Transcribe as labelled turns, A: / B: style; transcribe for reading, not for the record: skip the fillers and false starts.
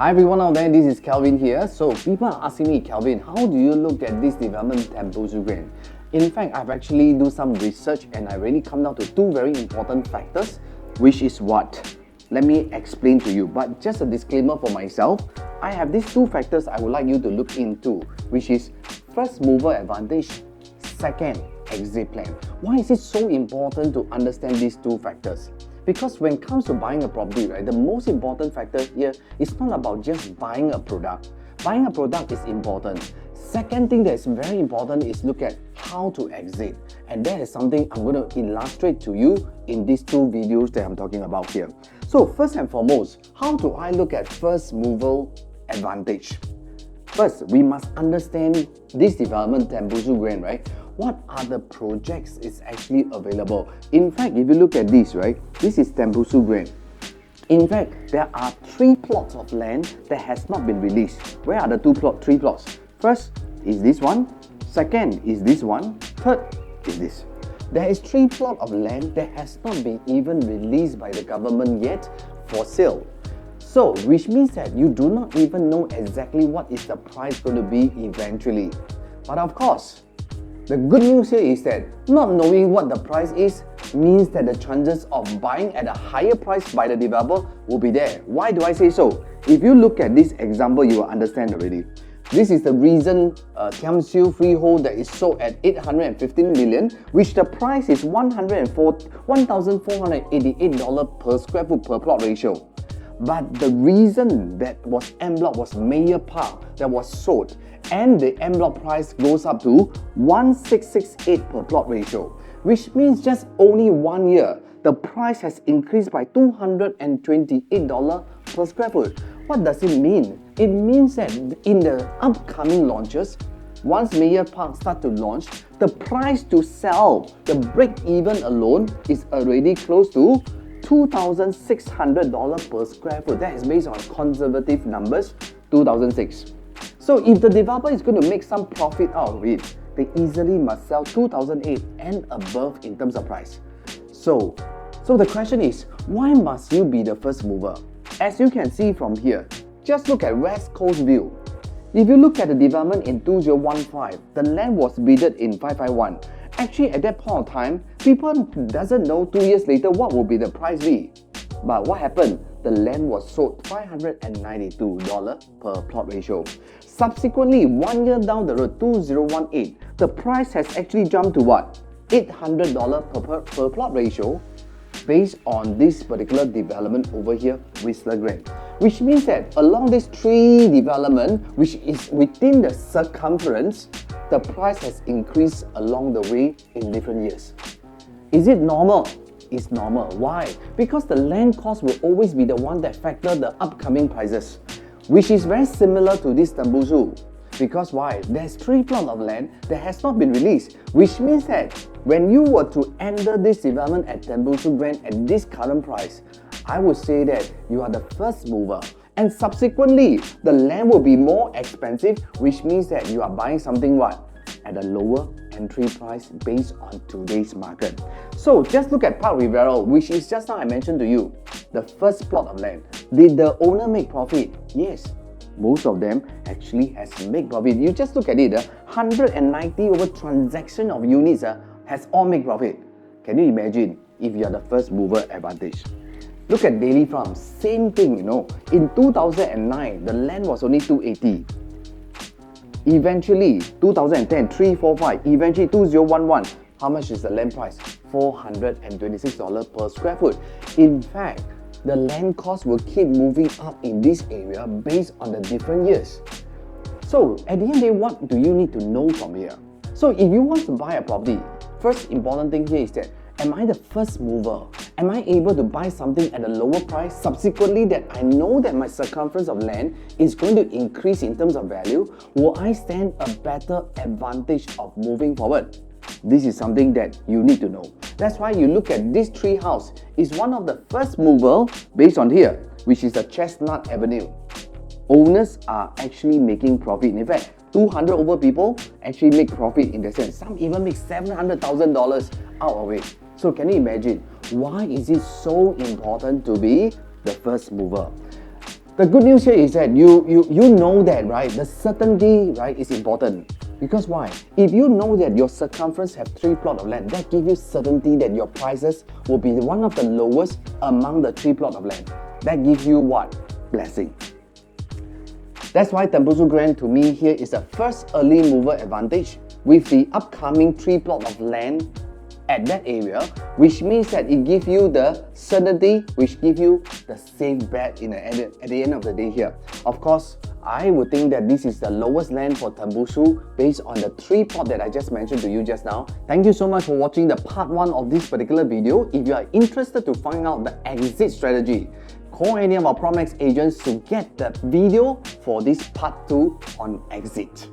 A: Hi everyone out there, this is Kelvin here. So people are asking me, Kelvin, how do you look at this development Tembusu Grand? In fact, I've actually do some research and I really come down to two very important factors, which is what? Let me explain to you. But just a disclaimer for myself, I have these two factors I would like you to look into, which is first mover advantage, second exit plan. Why is it so important to understand these two factors? Because when it comes to buying a property, right, the most important factor here is not about just buying a product. Buying a product is important. Second thing that is very important is look at how to exit. And that is something I'm going to illustrate to you in these two videos that I'm talking about here. So first and foremost, how do I look at first mover advantage? First, we must understand this development Tembusu Grand, right? What are the projects is actually available? In fact, if you look at this, right, this is Tembusu Grand. In fact, there are 3 plots of land that has not been released. Where are the 3 plots? First is this one, second is this one, third is this. There is 3 plots of land that has not been even released by the government yet for sale. So, which means that you do not even know exactly what is the price going to be eventually. But of course, the good news here is that not knowing what the price is means that the chances of buying at a higher price by the developer will be there. Why do I say so? If you look at this example, you will understand already. This is the recent Tembusu freehold that is sold at 815 million, which the price is $1,488 per square foot per plot ratio. But the reason that was en bloc was Mayor Park that was sold, and the en bloc price goes up to 1668 per plot ratio, which means just only 1 year, the price has increased by $228 per square foot. What does it mean? It means that in the upcoming launches, once Mayor Park start to launch, the price to sell, the break-even alone is already close to $2,600 per square foot. That is based on conservative numbers, 2006. So if the developer is going to make some profit out of it, they easily must sell 2008 and above in terms of price. So the question is, why must you be the first mover? As you can see from here, just look at West Coast View. If you look at the development in 2015, the land was bidded in 551. Actually, at that point of time, people doesn't know 2 years later what will be the price be. But what happened? The land was sold $592 per plot ratio. Subsequently, 1 year down the road, 2018, the price has actually jumped to what? $800 per plot ratio based on this particular development over here, Whistler Grand. Which means that along these 3 developments, which is within the circumference, the price has increased along the way in different years. Is it normal? It's normal. Why? Because the land cost will always be the one that factor the upcoming prices, which is very similar to this Tembusu. Because why? There's 3 plots of land that has not been released, which means that when you were to enter this development at Tembusu Grand at this current price, I would say that you are the first mover. And subsequently, the land will be more expensive, which means that you are buying something what? At a lower entry price based on today's market. So just look at Park Rivero, which is just now I mentioned to you, the first plot of land. Did the owner make profit? Yes. Most of them actually has made profit. You just look at it, 190 over transaction of units has all made profit. Can you imagine if you are the first mover advantage? Look at Daily Farm, same thing, you know. In 2009, the land was only 280. Eventually, 2010, 345. Eventually, 2011, how much is the land price? $426 per square foot. In fact, the land cost will keep moving up in this area based on the different years. So, at the end of the day, what do you need to know from here? So, if you want to buy a property, first important thing here is that, am I the first mover? Am I able to buy something at a lower price? Subsequently, that I know that my circumference of land is going to increase in terms of value, will I stand a better advantage of moving forward? This is something that you need to know. That's why you look at this tree house. It's one of the first mover based on here, which is the Chestnut Avenue. Owners are actually making profit. In fact, 200 over people actually make profit in the sense. Some even make $700,000 out of it. So can you imagine, why is it so important to be the first mover? The good news here is that you know that, right? The certainty, right, is important. Because why? If you know that your circumference have 3 plots of land, that gives you certainty that your prices will be one of the lowest among the 3 plots of land. That gives you what? Blessing. That's why Tembusu Grand to me here is the first early mover advantage with the upcoming 3 plots of land at that area, which means that it gives you the certainty, which gives you the safe bet at the end of the day here. Of course, I would think that this is the lowest land for Tembusu based on the 3 plots that I just mentioned to you just now. Thank you so much for watching the part 1 of this particular video. If you are interested to find out the exit strategy, call any of our Promax agents to get the video for this part 2 on exit.